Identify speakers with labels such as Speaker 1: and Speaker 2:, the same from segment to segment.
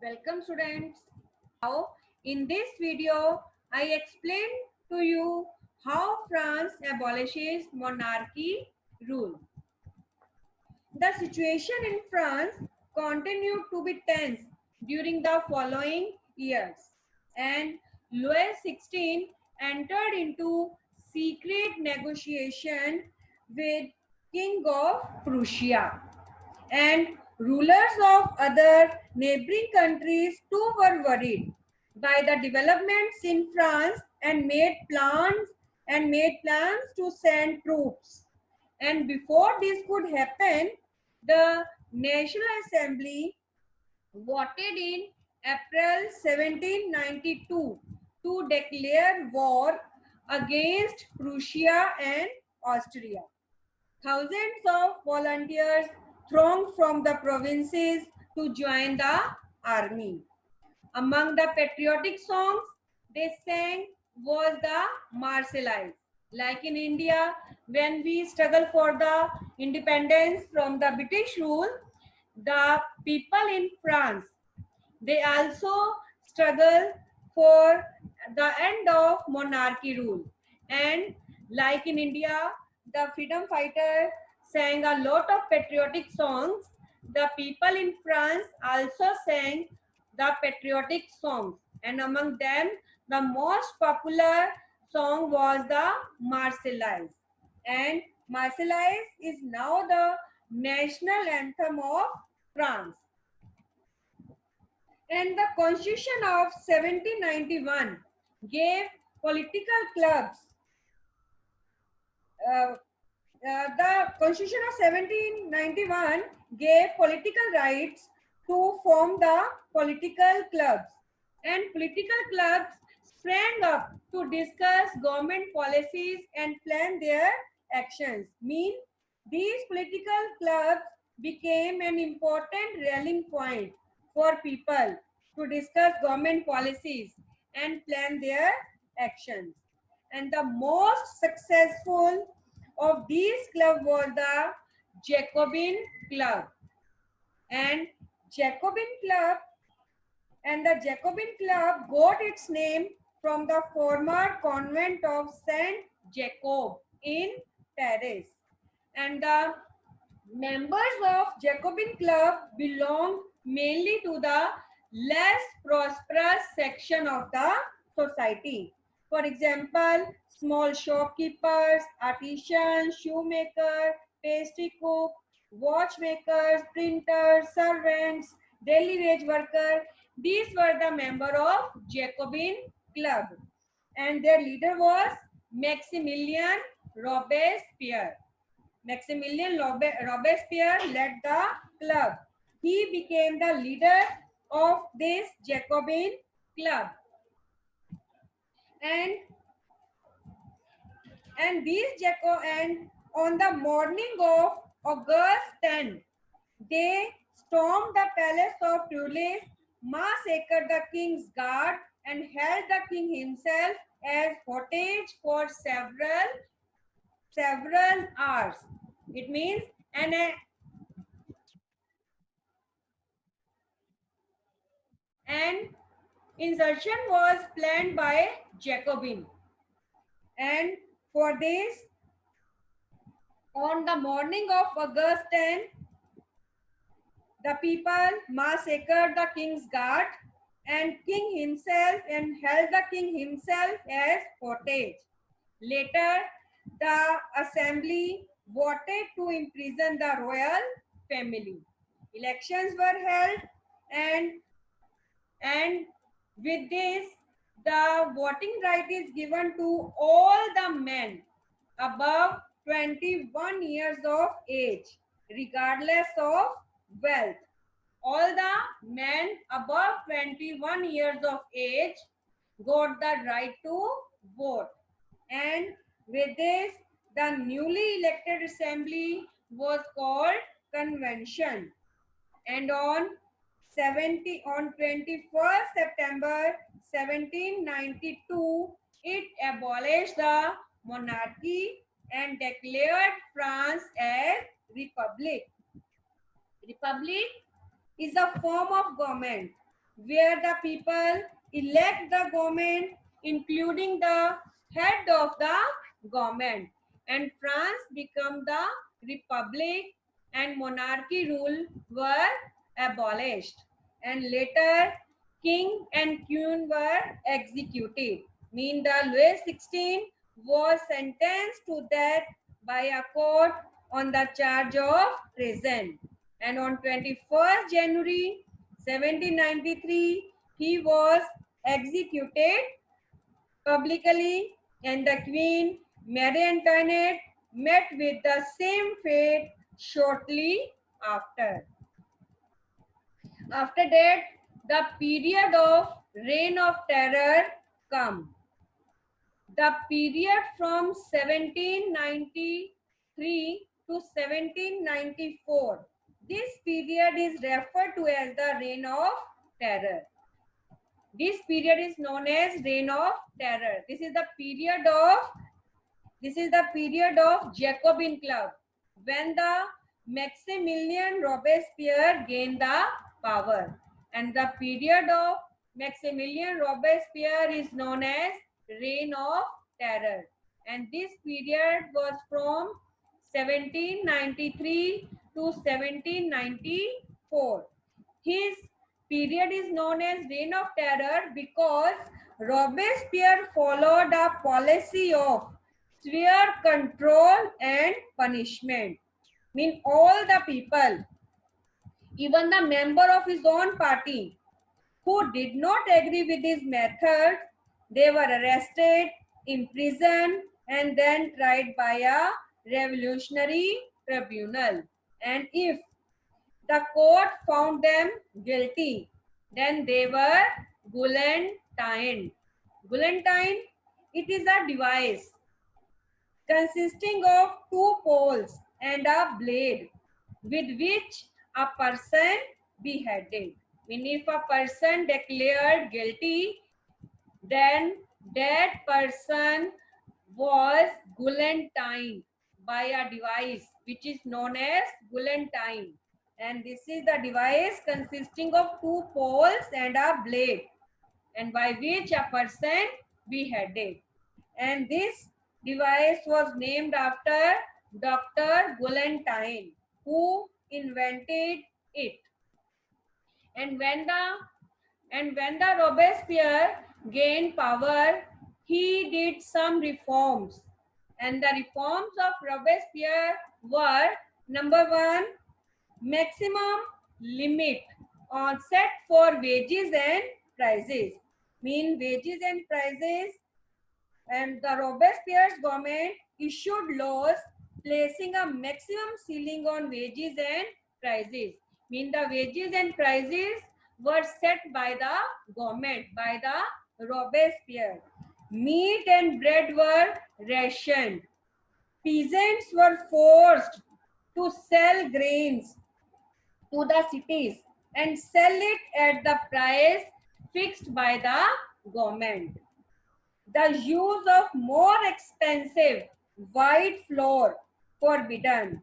Speaker 1: Welcome students. Now in this video I explain to you how France abolishes monarchy rule. The situation in France continued to be tense during the following years, and Louis XVI entered into secret negotiation with King of Prussia, and rulers of other neighboring countries too were worried by the developments in France and made plans to send troops. And before this could happen, the National Assembly voted in April 1792 to declare war against Prussia and Austria. Thousands of volunteers thronged from the provinces to join the army. Among the patriotic songs they sang was the Marseillaise. Like in India, when we struggle for the independence from the British rule, the people in France, they also struggle for the end of monarchy rule. And like in India, the freedom fighter sang a lot of patriotic songs. The people in France also sang the patriotic songs. And among them, the most popular song was the Marseillaise. And Marseillaise is now the national anthem of France. And the Constitution of 1791 gave political clubs uh, the Constitution of 1791 gave political rights to form the political clubs, and political clubs sprang up to discuss government policies and plan their actions. These political clubs became an important rallying point for people to discuss government policies and plan their actions. And the most successful of these club was the Jacobin Club. And Jacobin Club the Jacobin Club got its name from the former convent of Saint Jacob in Paris. And the members of Jacobin Club belonged mainly to the less prosperous section of the society. For example, small shopkeepers, artisans, shoemaker, pastry cook, watchmakers, printers, servants, daily wage worker. These were the member of Jacobin Club, and their leader was Maximilien Robespierre. Maximilien Robespierre led the club. He became the leader of this Jacobin club. And and on the morning of August 10, they stormed the palace of Tuileries, massacred the king's guard, and held the king himself as hostage for several hours. It means an insurrection was planned by Jacobin. And for this, on the morning of August 10, the people massacred the king's guard and held the king himself as hostage. Later, the assembly voted to imprison the royal family. Elections were held, and and with this, the voting right is given to all the men above 21 years of age, regardless of wealth. All the men above 21 years of age got the right to vote. And with this, the newly elected assembly was called convention. And on 21st September 1792, it abolished the monarchy and declared France as republic. Republic is a form of government where the people elect the government, including the head of the government. And France became the republic and monarchy rule were abolished. And later, king and queen were executed. Mean the Louis XVI was sentenced to death by a court on the charge of treason. And on 21st January 1793, he was executed publicly, and the Queen Marie Antoinette met with the same fate shortly after. After that, the period of reign of terror come. The period from 1793 to 1794. This period is referred to as the reign of terror. This period is known as reign of terror. This is the period of Jacobin Club, when the Maximilien Robespierre gained the power. And the period of Maximilien Robespierre is known as reign of terror. And this period was from 1793 to 1794. His period is known as reign of terror because Robespierre followed a policy of severe control and punishment. Mean all the people, even the member of his own party who did not agree with his method, they were arrested, imprisoned, and then tried by a revolutionary tribunal. And if the court found them guilty, then they were guillotined. Guillotine, it is a device consisting of two poles and a blade with which a person beheaded. Mean if a person declared guilty, then that person was guillotined by a device which is known as guillotine. And this is the device consisting of two poles and a blade, and by which a person beheaded. And this device was named after Dr. Guillotine, who invented it. And when the Robespierre gained power, he did some reforms. And the reforms of Robespierre were: number one, maximum limit on set for wages and prices. Mean wages and prices, and the Robespierre's government issued laws placing a maximum ceiling on wages and prices. Mean the wages and prices were set by the government, by the Robespierre. Meat and bread were rationed. Peasants were forced to sell grains to the cities and sell it at the price fixed by the government. The use of more expensive white flour forbidden,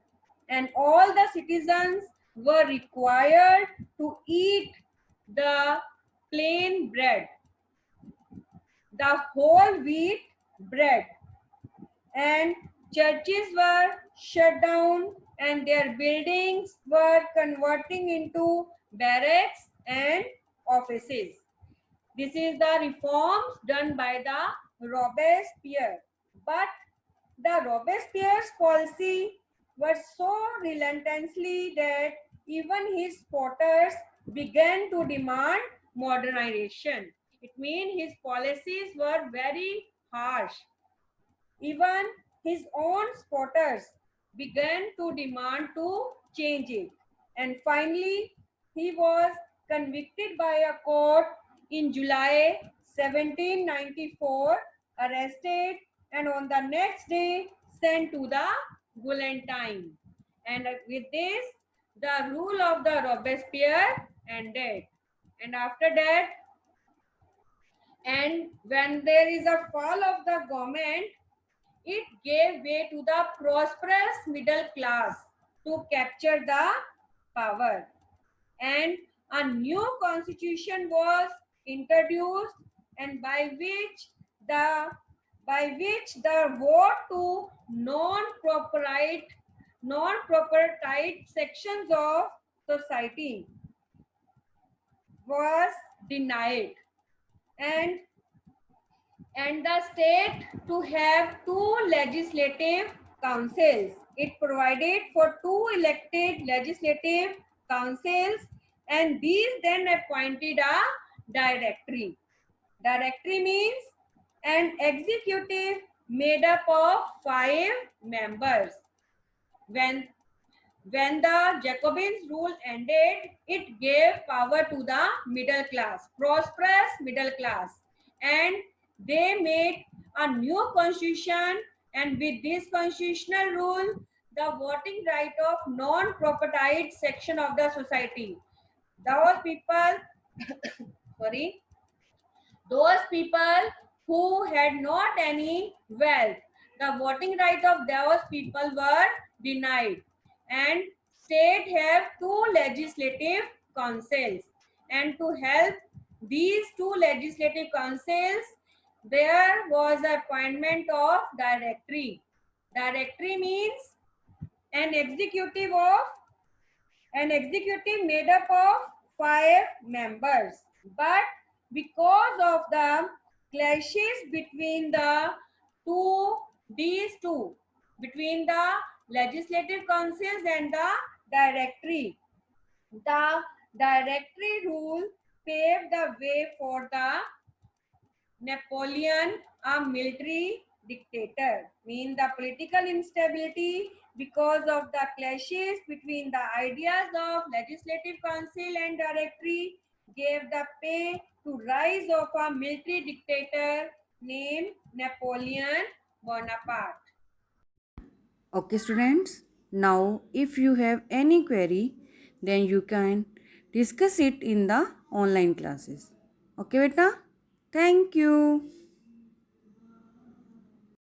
Speaker 1: and all the citizens were required to eat the plain bread, the whole wheat bread. And churches were shut down and their buildings were converting into barracks and offices. This is the reforms done by the Robespierre. But the Robespierre's policy was so relentlessly that even his supporters began to demand modernization. It means his policies were very harsh. Even his own supporters began to demand to change it. And finally, he was convicted by a court in July 1794, arrested, and on the next day sent to the guillotine. And with this, the rule of the Robespierre ended. And after that, and when there is a fall of the government, it gave way to the prosperous middle class to capture the power. And a new constitution was introduced, and the by which the vote to non-proprietary sections of society was denied, and the state to have two legislative councils. It provided for two elected legislative councils, and these then appointed a directory. Directory means an executive made up of 5 members. When the Jacobins rule ended, it gave power to the middle class, prosperous middle class, and they made a new constitution. And with this constitutional rule, the voting right of non-propertied section of the society, those people, sorry, those people who had not any wealth, the voting right of those people were denied, and state have two legislative councils, and to help these two legislative councils there was appointment of directory. Directory means an executive of an executive made up of 5 members. But because of the clashes between two, these two, between the legislative councils and the directory rule paved the way for the Napoleon, a military dictator, mean the political instability because of the clashes between the ideas of legislative council and directory gave the pay to rise of a military dictator named Napoleon Bonaparte.
Speaker 2: Okay, students. Now, if you have any query, then you can discuss it in the online classes. Okay, beta? Thank you.